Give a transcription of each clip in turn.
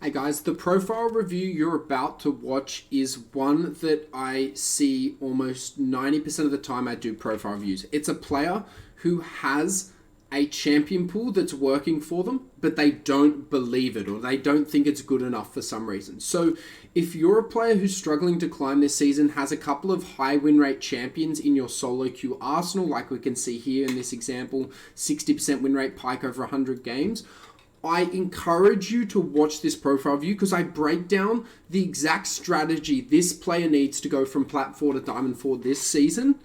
Hey guys, the profile review you're about to watch is one that I see almost 90% of the time I do profile reviews. It's a player who has a champion pool that's working for them, but they don't believe it or they don't think it's good enough for some reason. So if you're a player who's struggling to climb this season, has a couple of high win rate champions in your solo queue arsenal, like we can see here in this example, 60% win rate pike over 100 games, I encourage you to watch this profile view because I break down the exact strategy this player needs to go from Plat 4 to Diamond 4 this season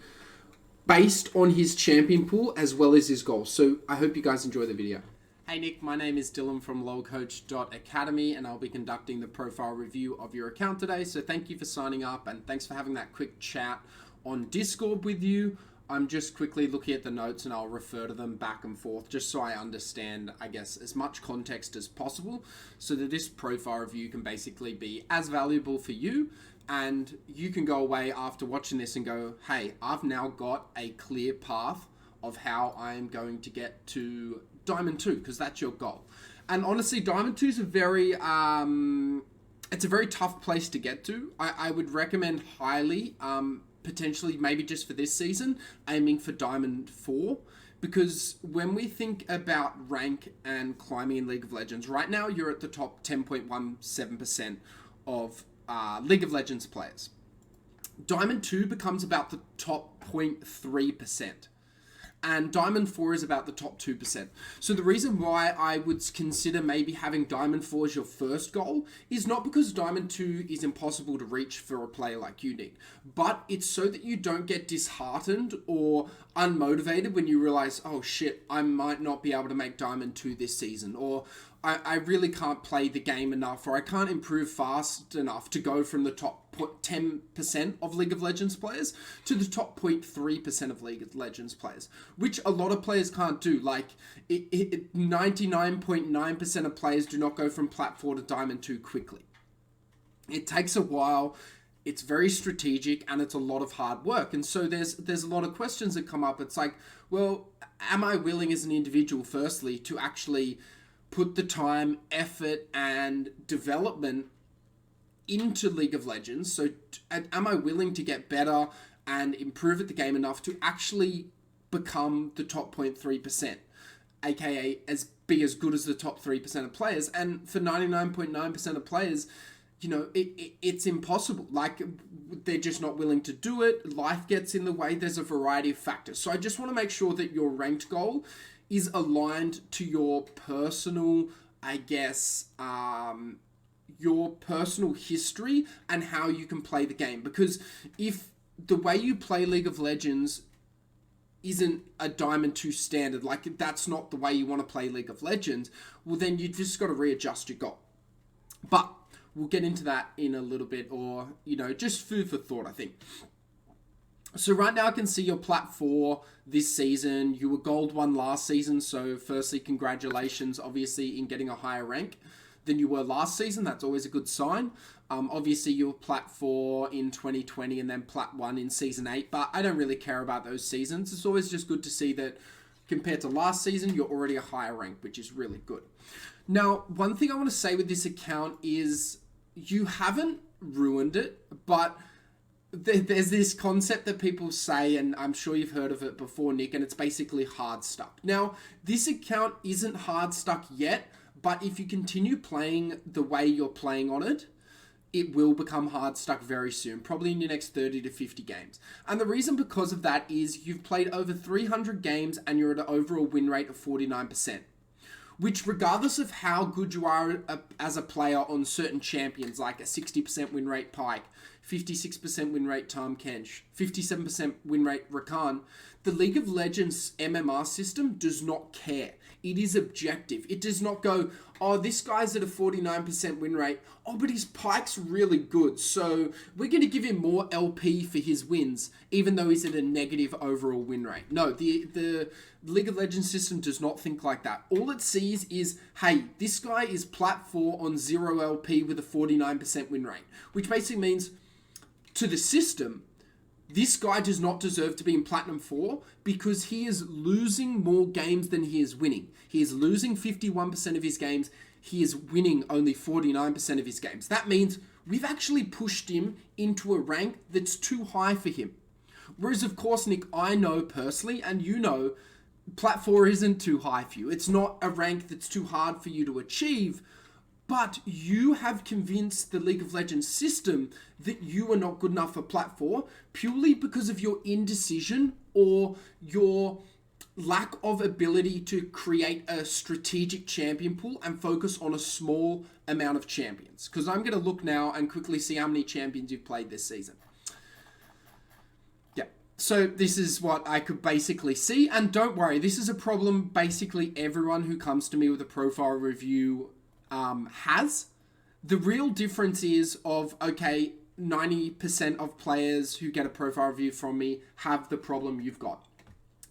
based on his champion pool as well as his goals. So I hope you guys enjoy the video. Hey Nick, my name is Dylan from lolcoach.academy and I'll be conducting the profile review of your account today. So thank you for signing up and thanks for having that quick chat on Discord with you. I'm just quickly looking at the notes and I'll refer to them back and forth just so I understand, I guess, as much context as possible so that this profile review can basically be as valuable for you and you can go away after watching this and go, hey, I've now got a clear path of how I'm going to get to Diamond 2 because that's your goal. And honestly, Diamond 2 is a very tough place to get to. I would recommend highly, potentially maybe just for this season, aiming for Diamond 4. Because when we think about rank and climbing in League of Legends, right now you're at the top 10.17% of League of Legends players. Diamond 2 becomes about the top 0.3%. And Diamond 4 is about the top 2%. So the reason why I would consider maybe having Diamond 4 as your first goal is not because Diamond 2 is impossible to reach for a player like you, Nick, but it's so that you don't get disheartened or unmotivated when you realize, oh shit, I might not be able to make Diamond 2 this season, or I really can't play the game enough, or I can't improve fast enough to go from the top 10% of League of Legends players to the top 0.3% of League of Legends players, which a lot of players can't do. Like, 99.9% of players do not go from Plat 4 to Diamond 2 quickly. It takes a while, it's very strategic, and it's a lot of hard work. And so there's a lot of questions that come up. It's like, well, am I willing as an individual, firstly, to actually put the time, effort, and development into League of Legends? So am I willing to get better and improve at the game enough to actually become the top 0.3%, aka be as good as the top 3% of players? And for 99.9% of players, you know, it's impossible. Like, they're just not willing to do it. Life gets in the way. There's a variety of factors. So I just want to make sure that your ranked goal is aligned to your personal, I guess, your personal history and how you can play the game. Because if the way you play League of Legends isn't a Diamond 2 standard, like that's not the way you want to play League of Legends, well then you just got to readjust your goal. But we'll get into that in a little bit, or, you know, just food for thought, I think. So right now I can see your Plat 4 this season. You were Gold 1 last season, so firstly, congratulations, obviously, in getting a higher rank than you were last season. That's always a good sign. Obviously, you were Plat 4 in 2020 and then Plat 1 in Season 8, but I don't really care about those seasons. It's always just good to see that compared to last season, you're already a higher rank, which is really good. Now, one thing I want to say with this account is you haven't ruined it, but there's this concept that people say, and I'm sure you've heard of it before, Nick, and it's basically hard stuck. Now, this account isn't hard stuck yet, but if you continue playing the way you're playing on it, it will become hard stuck very soon, probably in your next 30 to 50 games. And the reason because of that is you've played over 300 games and you're at an overall win rate of 49%. Which, regardless of how good you are as a player on certain champions, like a 60% win rate Pike, 56% win rate Tahm Kench, 57% win rate Rakan, the League of Legends MMR system does not care. It is objective. It does not go, oh, this guy's at a 49% win rate. Oh, but his Pike's really good, so we're going to give him more LP for his wins, even though he's at a negative overall win rate. No, the League of Legends system does not think like that. All it sees is, hey, this guy is Plat 4 on 0 LP with a 49% win rate, which basically means to the system, this guy does not deserve to be in Platinum 4 because he is losing more games than he is winning. He is losing 51% of his games. he is winning only 49% of his games. That means we've actually pushed him into a rank that's too high for him. Whereas, of course, Nick, I know personally, and you know, Plat 4 isn't too high for you. It's not a rank that's too hard for you to achieve, but you have convinced the League of Legends system that you are not good enough for Plat 4 purely because of your indecision or your lack of ability to create a strategic champion pool and focus on a small amount of champions. Because I'm going to look now and quickly see how many champions you've played this season. Yeah, so this is what I could basically see. And don't worry, this is a problem basically everyone who comes to me with a profile review has. The real difference is of, okay, 90% of players who get a profile review from me have the problem you've got.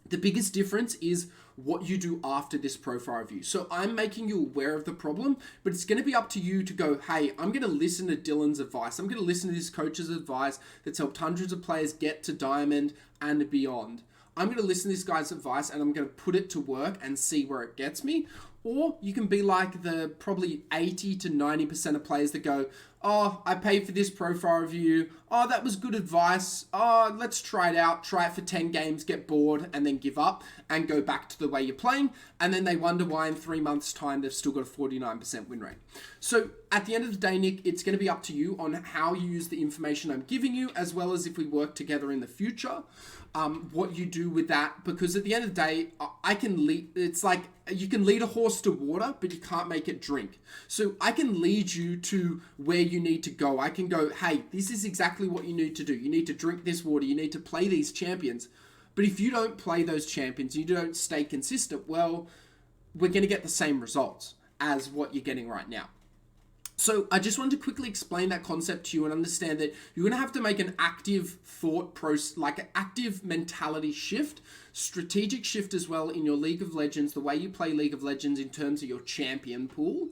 The biggest difference is what you do after this profile review. So I'm making you aware of the problem, but it's going to be up to you to go, hey, I'm going to listen to Dylan's advice. I'm going to listen to this coach's advice that's helped hundreds of players get to Diamond and beyond. I'm going to listen to this guy's advice and I'm going to put it to work and see where it gets me. Or you can be like the probably 80 to 90% of players that go, oh, I paid for this profile review. Oh, that was good advice. Oh, let's try it out. Try it for 10 games, get bored, and then give up and go back to the way you're playing. And then they wonder why in 3 months' time they've still got a 49% win rate. So at the end of the day, Nick, it's going to be up to you on how you use the information I'm giving you, as well as if we work together in the future. What you do with that, because at the end of the day, I can lead. It's like you can lead a horse to water, but you can't make it drink. So I can lead you to where you need to go. I can go, hey, this is exactly what you need to do. You need to drink this water. You need to play these champions. But if you don't play those champions, you don't stay consistent, well, we're going to get the same results as what you're getting right now. So I just wanted to quickly explain that concept to you and understand that you're going to have to make an active thought process, like an active mentality shift, strategic shift as well in your League of Legends, the way you play League of Legends in terms of your champion pool,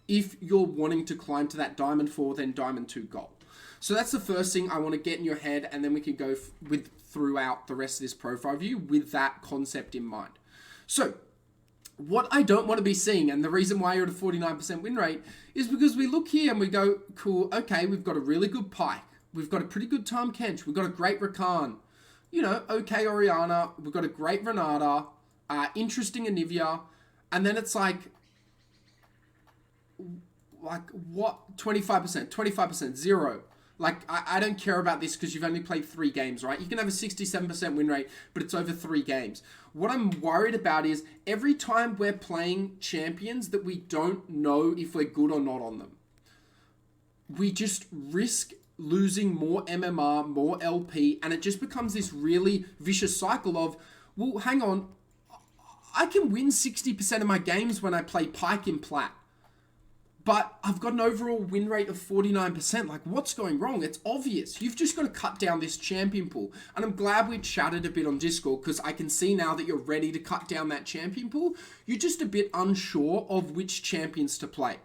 if you're wanting to climb to that Diamond 4, then Diamond 2 goal. So that's the first thing I want to get in your head, and then we can go with throughout the rest of this profile review with that concept in mind. So what I don't want to be seeing, and the reason why you're at a 49% win rate, is because we look here and we go, cool, okay, we've got a really good Pyke. We've got a pretty good Tahm Kench. We've got a great Rakan. You know, okay Orianna. We've got a great Renata. Interesting Anivia. And then it's like what? 25%, 0. Like, I don't care about this because you've only played 3 games, right? You can have a 67% win rate, but it's over 3 games. What I'm worried about is every time we're playing champions that we don't know if we're good or not on them, we just risk losing more MMR, more LP, and it just becomes this really vicious cycle of, well, hang on, I can win 60% of my games when I play Pyke in Plat. But I've got an overall win rate of 49%. Like, what's going wrong? It's obvious. You've just got to cut down this champion pool. And I'm glad we chatted a bit on Discord because I can see now that you're ready to cut down that champion pool. You're just a bit unsure of which champions to play.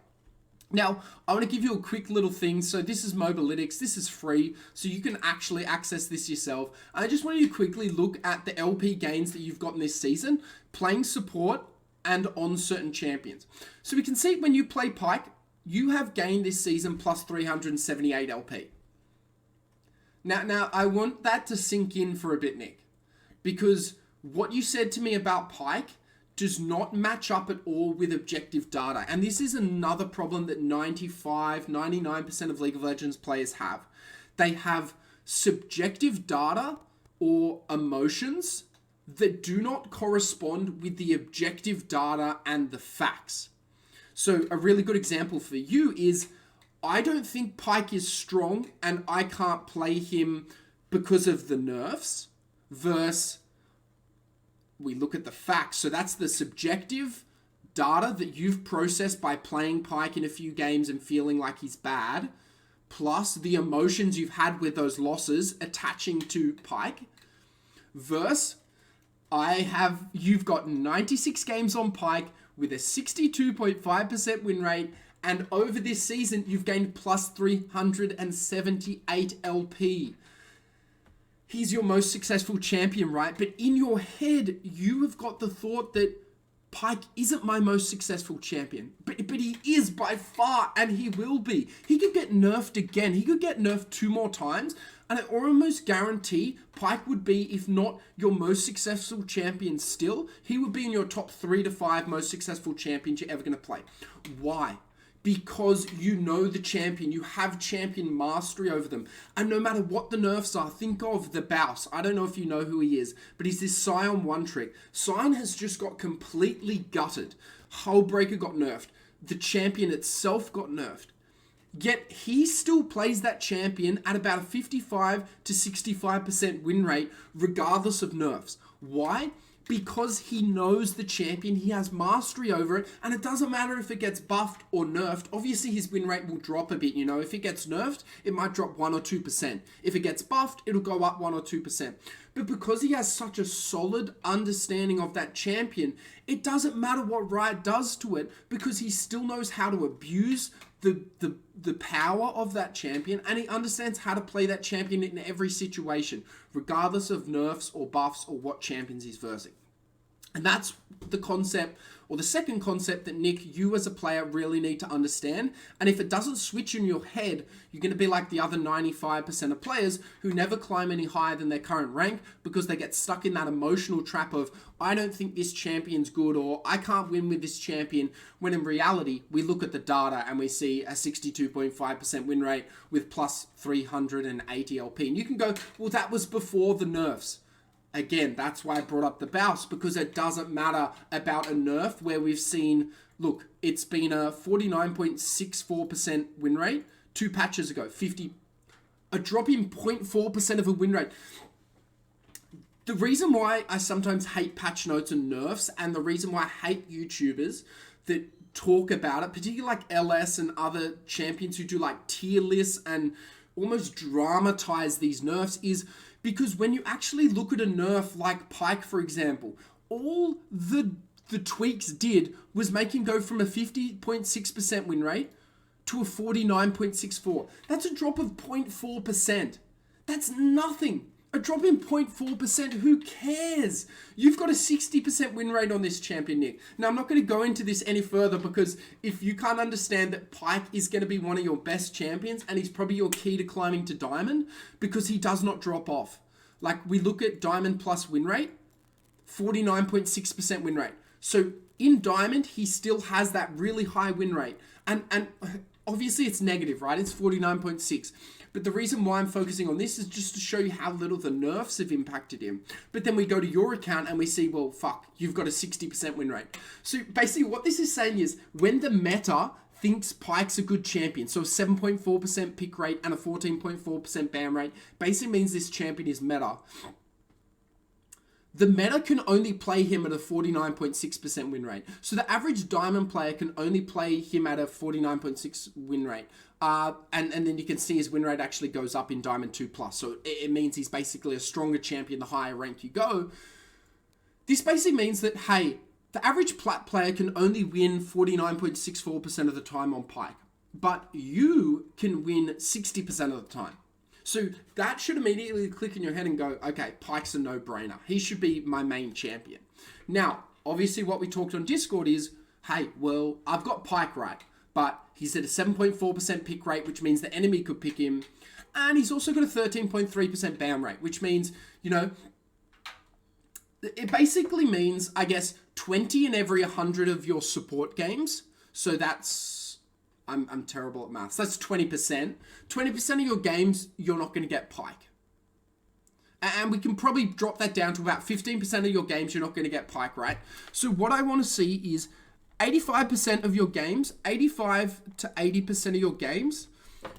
Now, I want to give you a quick little thing. So this is Mobalytics. This is free, so you can actually access this yourself. I just want you to quickly look at the LP gains that you've gotten this season, playing support and on certain champions. So we can see when you play Pyke, you have gained this season plus 378 LP. Now I want that to sink in for a bit, Nick, because what you said to me about Pyke does not match up at all with objective data. And this is another problem that 99% of League of Legends players have. They have subjective data or emotions that do not correspond with the objective data and the facts. So a really good example for you is, I don't think Pyke is strong and I can't play him because of the nerfs, versus we look at the facts. So that's the subjective data that you've processed by playing Pyke in a few games and feeling like he's bad, plus the emotions you've had with those losses attaching to Pyke, versus you've got 96 games on Pyke with a 62.5% win rate, and over this season, you've gained plus 378 LP. He's your most successful champion, right? But in your head, you have got the thought that Pike isn't my most successful champion, but he is by far, and he will be. He could get nerfed again. He could get nerfed 2 more times, and I almost guarantee Pike would be, if not your most successful champion still, he would be in your top 3 to 5 most successful champions you're ever going to play. Why? Because you know the champion, you have champion mastery over them. And no matter what the nerfs are, think of the Bouse. I don't know if you know who he is, but he's this Scion one trick. Scion has just got completely gutted. Hullbreaker got nerfed. The champion itself got nerfed. Yet he still plays that champion at about a 55 to 65% win rate, regardless of nerfs. Why? Because he knows the champion, he has mastery over it, and it doesn't matter if it gets buffed or nerfed. Obviously, his win rate will drop a bit, If it gets nerfed, it might drop 1 or 2%. If it gets buffed, it'll go up 1 or 2%. But because he has such a solid understanding of that champion, it doesn't matter what Riot does to it, because he still knows how to abuse the power of that champion, and he understands how to play that champion in every situation, regardless of nerfs or buffs or what champions he's versing. And that's the concept, or the second concept, that Nick, you as a player really need to understand. And if it doesn't switch in your head, you're going to be like the other 95% of players who never climb any higher than their current rank because they get stuck in that emotional trap of, I don't think this champion's good, or I can't win with this champion, when in reality, we look at the data and we see a 62.5% win rate with plus 380 LP. And you can go, well, that was before the nerfs. Again, that's why I brought up the Bouse, because it doesn't matter about a nerf where we've seen, look, it's been a 49.64% win rate 2 patches ago, a drop in 0.4% of a win rate. The reason why I sometimes hate patch notes and nerfs, and the reason why I hate YouTubers that talk about it, particularly like LS and other champions who do like tier lists and almost dramatize these nerfs, is because when you actually look at a nerf like Pike, for example, all the tweaks did was make him go from a 50.6% win rate to a 49.64. That's a drop of 0.4%. That's nothing. A drop in 0.4%, who cares? You've got a 60% win rate on this champion, Nick. Now, I'm not going to go into this any further, because if you can't understand that Pike is going to be one of your best champions, and he's probably your key to climbing to Diamond, because he does not drop off. Like, we look at Diamond plus win rate, 49.6% win rate. So in Diamond, he still has that really high win rate. And obviously it's negative, right? It's 49.6. But the reason why I'm focusing on this is just to show you how little the nerfs have impacted him. But then we go to your account and we see, well, fuck, you've got a 60% win rate. So basically what this is saying is, when the meta thinks Pike's a good champion, so a 7.4% pick rate and a 14.4% ban rate, basically means this champion is meta. The meta can only play him at a 49.6% win rate. So the average Diamond player can only play him at a 49.6 win rate. And then you can see his win rate actually goes up in Diamond 2+. So it means he's basically a stronger champion the higher rank you go. This basically means that, hey, the average plat player can only win 49.64% of the time on Pike. But you can win 60% of the time. So that should immediately click in your head and go, okay, Pike's a no-brainer. He should be my main champion. Now, obviously what we talked on Discord is, hey, well, I've got Pike right, but he's at a 7.4% pick rate, which means the enemy could pick him. And he's also got a 13.3% ban rate, which means, it basically means, I guess, 20 in every 100 of your support games. So that's... I'm terrible at maths. That's 20%. 20% of your games, you're not going to get Pike. And we can probably drop that down to about 15% of your games, you're not going to get Pike, right? So what I want to see is 85% of your games, 85 to 80% of your games,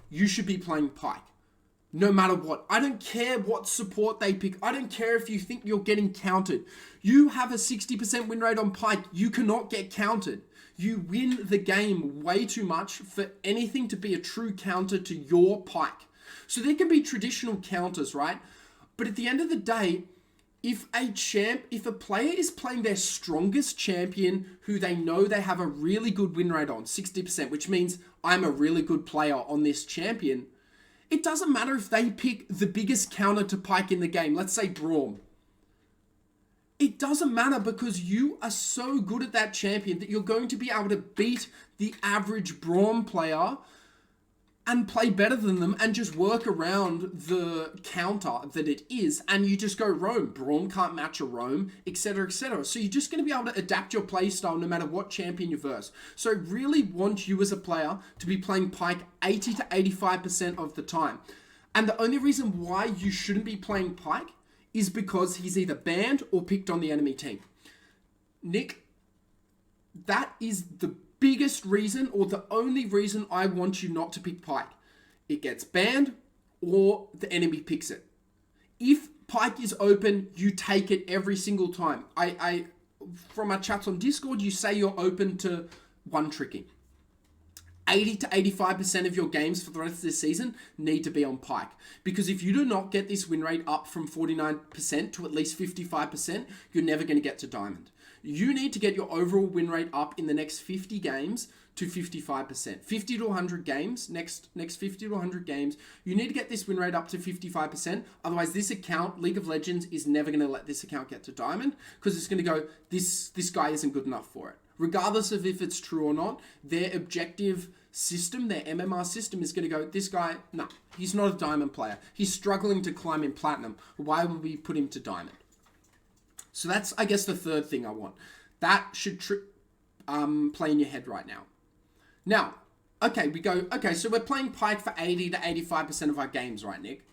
you should be playing Pike. No matter what. I don't care what support they pick. I don't care if you think you're getting countered. You have a 60% win rate on Pike. You cannot get countered. You win the game way too much for anything to be a true counter to your Pike. So there can be traditional counters, right? But at the end of the day, if a player is playing their strongest champion who they know they have a really good win rate on, 60%, which means I'm a really good player on this champion, it doesn't matter if they pick the biggest counter to Pike in the game, let's say Braum. It doesn't matter because you are so good at that champion that you're going to be able to beat the average Braum player and play better than them and just work around the counter that it is, and you just go roam. Braum can't match a roam, etc, etc. So you're just going to be able to adapt your play style no matter what champion you verse. So I really want you as a player to be playing Pike 80 to 85% of the time. And the only reason why you shouldn't be playing Pike is because he's either banned or picked on the enemy team. Nick, that is the biggest reason, or the only reason I want you not to pick Pike. It gets banned or the enemy picks it. If Pike is open, you take it every single time. I from our chats on Discord, you say you're open to one tricking. 80 to 85% of your games for the rest of this season need to be on Pike. Because if you do not get this win rate up from 49% to at least 55%, you're never going to get to Diamond. You need to get your overall win rate up in the next 50 games to 55%. 50 to 100 games, next 50 to 100 games, you need to get this win rate up to 55%. Otherwise, this account, League of Legends, is never going to let this account get to Diamond because it's going to go, this guy isn't good enough for it. Regardless of if it's true or not, their objective system, their MMR system is going to go, this guy, no, he's not a Diamond player. He's struggling to climb in Platinum. Why would we put him to Diamond? So that's, I guess, the third thing I want. That should play in your head right now. Now, okay, so we're playing Pike for 80 to 85% of our games, right, Nick?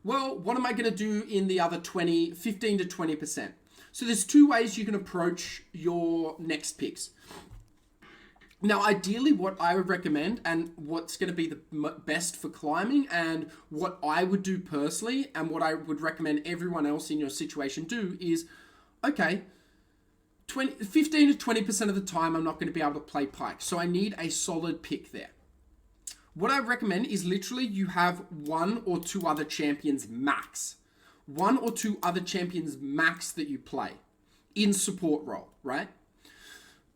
Well, what am I going to do in the other 15 to 20%? So there's two ways you can approach your next picks. Now, ideally, what I would recommend and what's going to be the best for climbing and what I would do personally and what I would recommend everyone else in your situation do is, okay, 15 to 20% of the time I'm not going to be able to play Pike. So I need a solid pick there. What I recommend is literally you have one or two other champions max. One or two other champions max that you play in support role, right?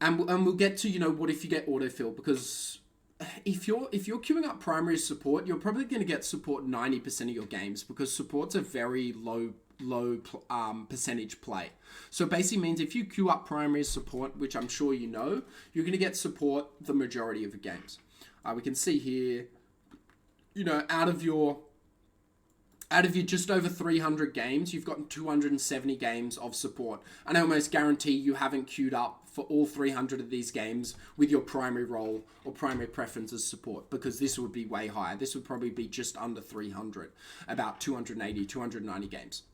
And we'll get to, what if you get autofill? Because if you're queuing up primary support, you're probably going to get support 90% of your games because support's a very low percentage play. So it basically means if you queue up primary support, which I'm sure you know, you're going to get support the majority of the games. We can see here, out of your just over 300 games, you've gotten 270 games of support. And I almost guarantee you haven't queued up for all 300 of these games with your primary role or primary preference as support, because this would be way higher. This would probably be just under 300, about 280, 290 games.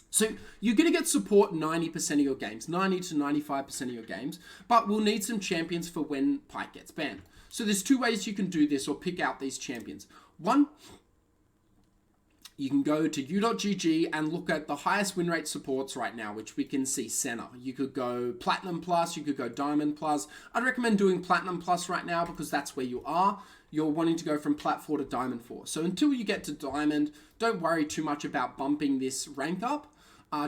So you're going to get support 90% of your games, 90 to 95% of your games, but we'll need some champions for when Pike gets banned. So there's two ways you can do this or pick out these champions. One, you can go to u.gg and look at the highest win rate supports right now, which we can see Senna. You could go Platinum Plus, you could go Diamond Plus. I'd recommend doing Platinum Plus right now because that's where you are. You're wanting to go from Plat 4 to Diamond 4. So until you get to Diamond, don't worry too much about bumping this rank up.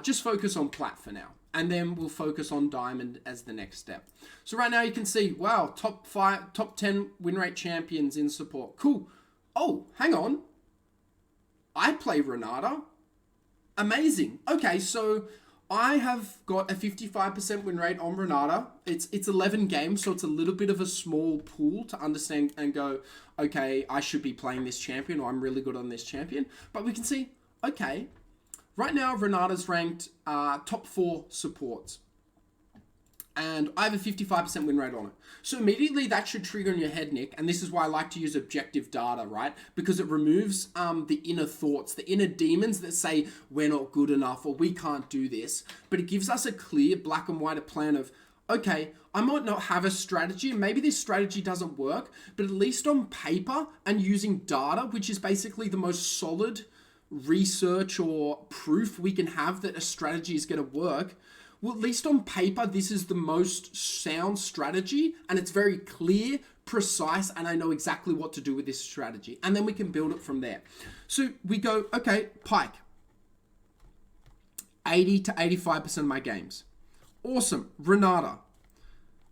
Just focus on Plat for now. And then we'll focus on Diamond as the next step. So right now you can see, wow, top 10 win rate champions in support. Cool. Oh, hang on. I play Renata. Amazing. Okay, so I have got a 55% win rate on Renata. It's 11 games, so it's a little bit of a small pool to understand and go, okay, I should be playing this champion, or I'm really good on this champion. But we can see, okay, right now Renata's ranked top 4 supports. And I have a 55% win rate on it. So immediately that should trigger in your head, Nick. And this is why I like to use objective data, right? Because it removes the inner thoughts, the inner demons that say we're not good enough or we can't do this. But it gives us a clear black and white plan of, okay, I might not have a strategy. Maybe this strategy doesn't work. But at least on paper and using data, which is basically the most solid research or proof we can have that a strategy is going to work. Well, at least on paper, this is the most sound strategy and it's very clear, precise, and I know exactly what to do with this strategy. And then we can build it from there. So we go, okay, Pike, 80 to 85% of my games. Awesome. Renata,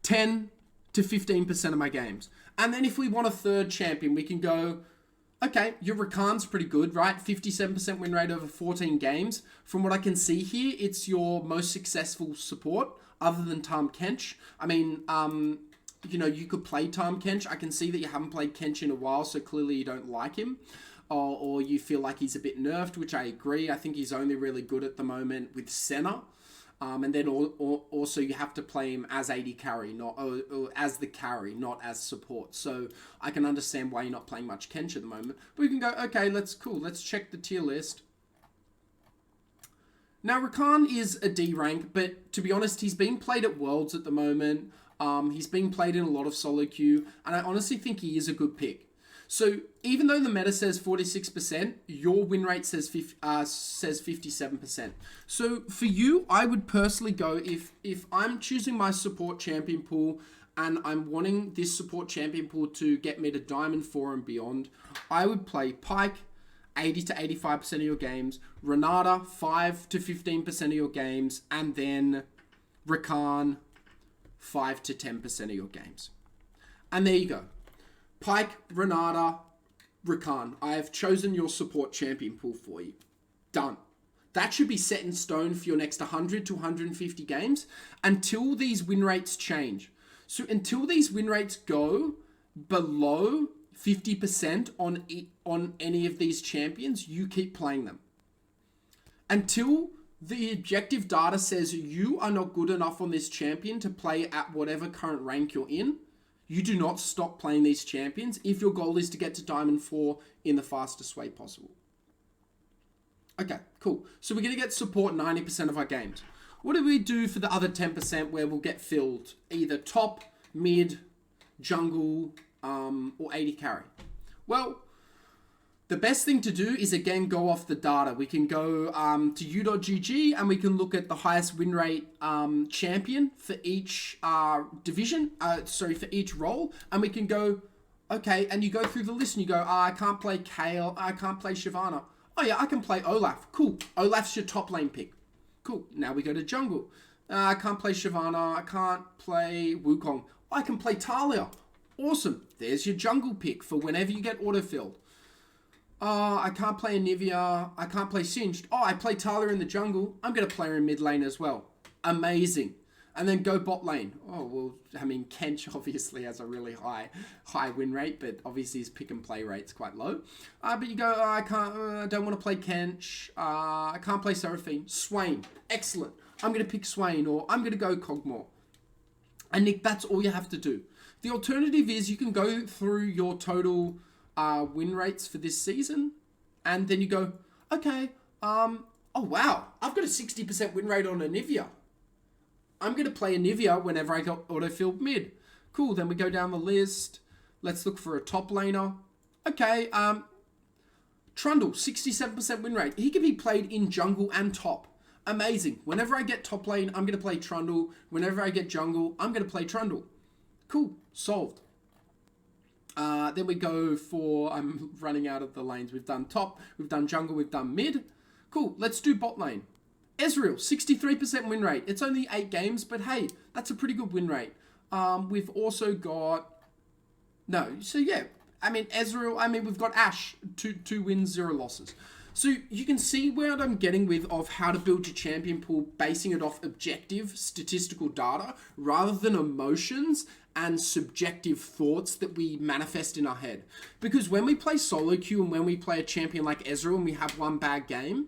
10 to 15% of my games. And then if we want a third champion, we can go, Okay, your Rakan's pretty good, right? 57% win rate over 14 games. From what I can see here, it's your most successful support other than Tahm Kench. I mean, you could play Tahm Kench. I can see that you haven't played Kench in a while, so clearly you don't like him. Or you feel like he's a bit nerfed, which I agree. I think he's only really good at the moment with Senna. And then also you have to play him as AD carry, not or as the carry, not as support. So I can understand why you're not playing much Kench at the moment. But we can go, okay, let's check the tier list. Now, Rakan is a D rank, but to be honest, he's being played at Worlds at the moment. He's being played in a lot of solo queue, and I honestly think he is a good pick. So even though the meta says 46%, your win rate says 57%. So for you, I would personally go, if I'm choosing my support champion pool and I'm wanting this support champion pool to get me to Diamond 4 and beyond, I would play Pyke 80 to 85% of your games, Renata 5 to 15% of your games, and then Rakan 5 to 10% of your games. And there you go. Pyke, Renata, Rakan. I have chosen your support champion pool for you. Done. That should be set in stone for your next 100 to 150 games until these win rates change. So until these win rates go below 50% on any of these champions, you keep playing them. Until the objective data says you are not good enough on this champion to play at whatever current rank you're in, you do not stop playing these champions if your goal is to get to Diamond 4 in the fastest way possible. Okay, cool. So we're going to get support 90% of our games. What do we do for the other 10% where we'll get filled? Either top, mid, jungle, or AD carry. Well, the best thing to do is, again, go off the data. We can go to u.gg and we can look at the highest win rate champion for each division, for each role. And we can go, okay, and you go through the list and you go, I can't play Kayle, I can't play Shyvana. Oh yeah, I can play Olaf. Cool, Olaf's your top lane pick. Cool, now we go to jungle. I can't play Shyvana, I can't play Wukong. I can play Talia. Awesome, there's your jungle pick for whenever you get autofilled. I can't play Anivia. I can't play Singed. Oh, I play Talia in the jungle. I'm going to play her in mid lane as well. Amazing. And then go bot lane. Oh, well, I mean, Kench obviously has a really high win rate, but obviously his pick and play rate's quite low. But you go, I don't want to play Kench. I can't play Seraphine. Swain. Excellent. I'm going to pick Swain, or I'm going to go Kog'Maw. And Nick, that's all you have to do. The alternative is you can go through your total win rates for this season, and then you go, okay, oh wow, I've got a 60% win rate on Anivia. I'm going to play Anivia whenever I got autofilled mid. Cool, then we go down the list. Let's look for a top laner. Okay, Trundle, 67% win rate. He can be played in jungle and top. Amazing. Whenever I get top lane, I'm going to play Trundle. Whenever I get jungle, I'm going to play Trundle. Cool, solved. Then we go for, I'm running out of the lanes. We've done top, we've done jungle, we've done mid. Cool, let's do bot lane. Ezreal, 63% win rate. It's only 8 games, but hey, that's a pretty good win rate. We've also got, we've got Ashe, 2 wins, 0 losses. So you can see where I'm getting with of how to build your champion pool, basing it off objective statistical data rather than emotions and subjective thoughts that we manifest in our head. Because when we play solo queue and when we play a champion like Ezreal and we have one bad game,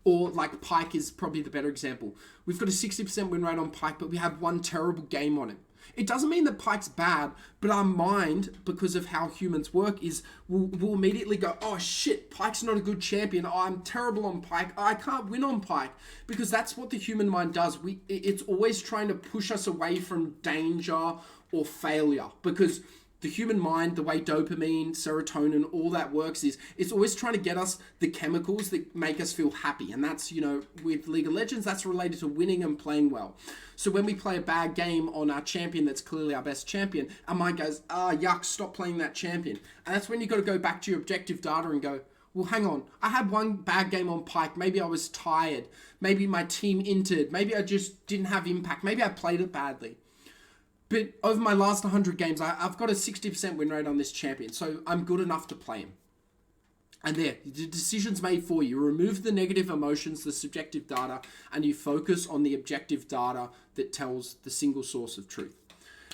or like Pyke is probably the better example. We've got a 60% win rate on Pyke, but we have one terrible game on him. It doesn't mean that Pyke's bad, but our mind, because of how humans work, is we'll immediately go, oh shit, Pyke's not a good champion. Oh, I'm terrible on Pyke. I can't win on Pyke. Because that's what the human mind does. It's always trying to push us away from danger or failure. Because the human mind, the way dopamine, serotonin, all that works is it's always trying to get us the chemicals that make us feel happy. And that's, with League of Legends, that's related to winning and playing well. So when we play a bad game on our champion that's clearly our best champion, our mind goes, yuck, stop playing that champion. And that's when you've got to go back to your objective data and go, well, hang on, I had one bad game on Pyke. Maybe I was tired. Maybe my team entered. Maybe I just didn't have impact. Maybe I played it badly. But over my last 100 games, I've got a 60% win rate on this champion, so I'm good enough to play him. And there, the decision's made for you. You remove the negative emotions, the subjective data, and you focus on the objective data that tells the single source of truth.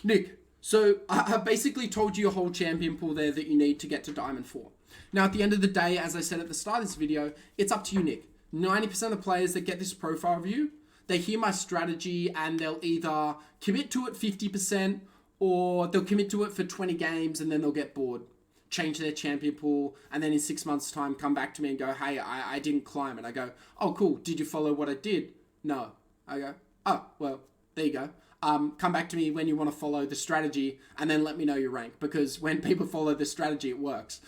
Nick, so I have basically told you your whole champion pool there that you need to get to Diamond 4. Now, at the end of the day, as I said at the start of this video, it's up to you, Nick. 90% of players that get this profile review, they hear my strategy and they'll either commit to it 50% or they'll commit to it for 20 games and then they'll get bored, change their champion pool, and then in 6 months' time come back to me and go, hey, I didn't climb. And I go, oh, cool. Did you follow what I did? No. I go, oh, well, there you go. Come back to me when you want to follow the strategy and then let me know your rank, because when people follow the strategy, it works.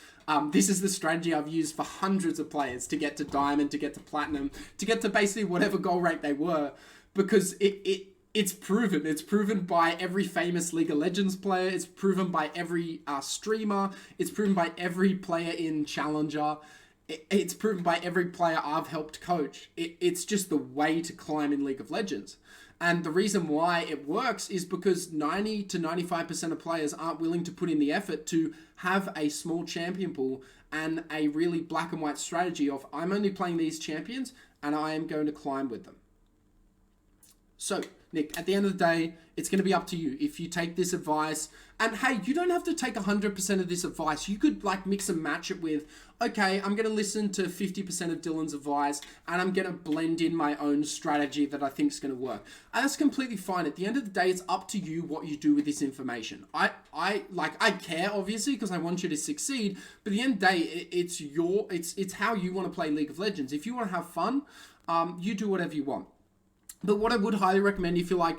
This is the strategy I've used for hundreds of players to get to Diamond, to get to Platinum, to get to basically whatever goal rank they were, because it's proven. It's proven by every famous League of Legends player. It's proven by every streamer. It's proven by every player in Challenger. It's proven by every player I've helped coach. It's just the way to climb in League of Legends. And the reason why it works is because 90 to 95% of players aren't willing to put in the effort to have a small champion pool and a really black and white strategy of, I'm only playing these champions and I am going to climb with them. So, Nick, at the end of the day, it's going to be up to you. If you take this advice, and hey, you don't have to take 100% of this advice. You could like mix and match it with, okay, I'm going to listen to 50% of Dylan's advice and I'm going to blend in my own strategy that I think is going to work. And that's completely fine. At the end of the day, it's up to you what you do with this information. I care obviously because I want you to succeed, but at the end of the day, it's how you want to play League of Legends. If you want to have fun, you do whatever you want. But what I would highly recommend, if you're like,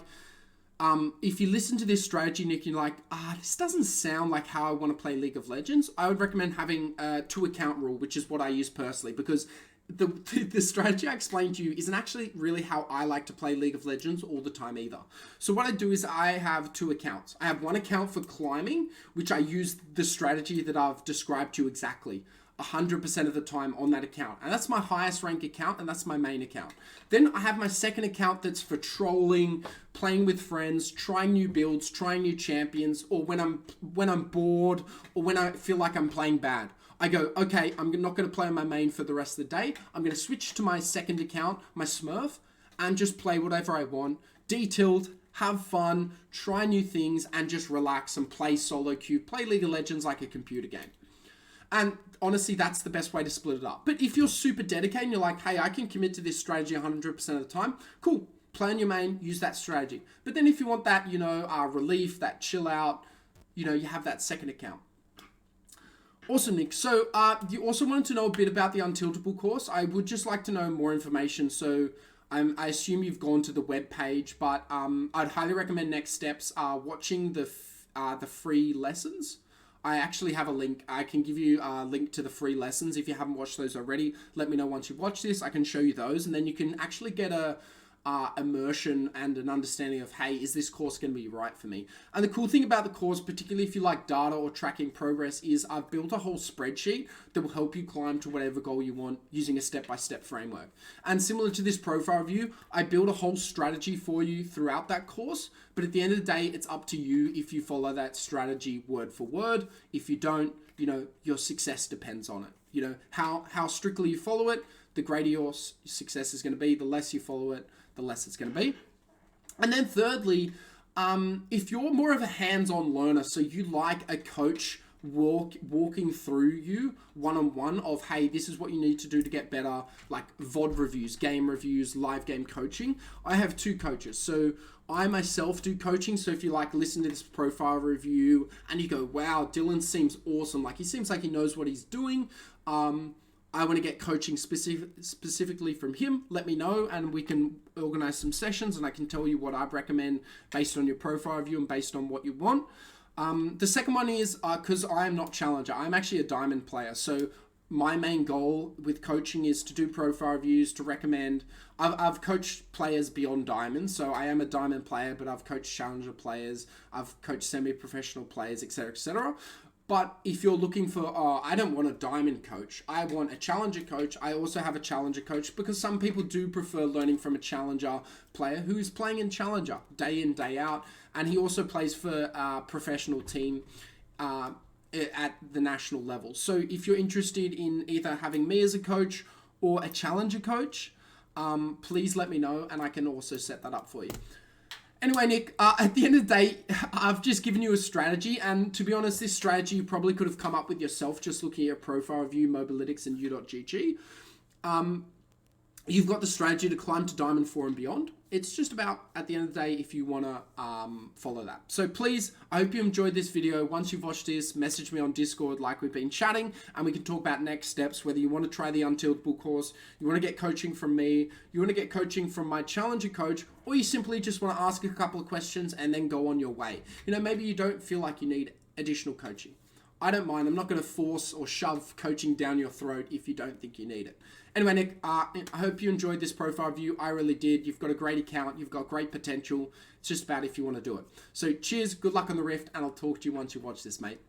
if you listen to this strategy, Nick, you're like, this doesn't sound like how I want to play League of Legends, I would recommend having a 2-account rule, which is what I use personally, because the strategy I explained to you isn't actually really how I like to play League of Legends all the time either. So what I do is I have 2 accounts. I have one account for climbing, which I use the strategy that I've described to you exactly 100% of the time on that account. And that's my highest rank account, and that's my main account. Then I have my second account that's for trolling, playing with friends, trying new builds, trying new champions, or when I'm bored, or when I feel like I'm playing bad. I go, okay, I'm not going to play on my main for the rest of the day. I'm going to switch to my second account, my Smurf, and just play whatever I want. D-tilt, have fun, try new things, and just relax and play solo queue, play League of Legends like a computer game. And honestly, that's the best way to split it up. But if you're super dedicated and you're like, hey, I can commit to this strategy 100% of the time, cool. Play on your main, use that strategy. But then if you want that, relief, that chill out, you have that second account. Awesome, Nick. So you also wanted to know a bit about the Untiltable course. I would just like to know more information. So I assume you've gone to the web page, but I'd highly recommend next steps are watching the free lessons. I actually have a link. I can give you a link to the free lessons. If you haven't watched those already, let me know once you've watched this. I can show you those, and then you can actually get a immersion and an understanding of, hey, is this course going to be right for me? And the cool thing about the course, particularly if you like data or tracking progress, is I've built a whole spreadsheet that will help you climb to whatever goal you want using a step-by-step framework. And similar to this profile review, I build a whole strategy for you throughout that course. But at the end of the day, it's up to you if you follow that strategy word for word. If you don't, your success depends on it. How strictly you follow it, the greater your success is going to be. The less you follow it, the less it's going to be. And then thirdly, if you're more of a hands-on learner, so you like a coach walking through you one-on-one of, hey, this is what you need to do to get better, like VOD reviews, game reviews, live game coaching, I have 2 coaches. So I myself do coaching. So if you listen to this profile review and you go, wow, Dylan seems awesome. He seems like he knows what he's doing. I want to get coaching specifically from him. Let me know and we can organize some sessions and I can tell you what I'd recommend based on your profile review and based on what you want. The second one is because I am not Challenger. I'm actually a Diamond player. So my main goal with coaching is to do profile reviews, to recommend. I've coached players beyond Diamond. So I am a Diamond player, but I've coached Challenger players. I've coached semi-professional players, etc., etc. But if you're looking for, I don't want a Diamond coach, I want a Challenger coach. I also have a Challenger coach because some people do prefer learning from a Challenger player who is playing in Challenger day in, day out. And he also plays for a professional team at the national level. So if you're interested in either having me as a coach or a challenger coach, please let me know, and I can also set that up for you. Anyway, Nick, at the end of the day, I've just given you a strategy, and to be honest, this strategy you probably could have come up with yourself just looking at your profile review, Mobalytics, and U.GG. You've got the strategy to climb to Diamond 4 and beyond. It's just about, at the end of the day, if you want to follow that. So please, I hope you enjoyed this video. Once you've watched this, message me on Discord like we've been chatting, and we can talk about next steps, whether you want to try the Untiltable course, you want to get coaching from me, you want to get coaching from my Challenger coach, or you simply just want to ask a couple of questions and then go on your way. You know, maybe you don't feel like you need additional coaching. I don't mind. I'm not going to force or shove coaching down your throat if you don't think you need it. Anyway, Nick, I hope you enjoyed this profile review. I really did. You've got a great account. You've got great potential. It's just about if you want to do it. So cheers, good luck on the Rift, and I'll talk to you once you watch this, mate.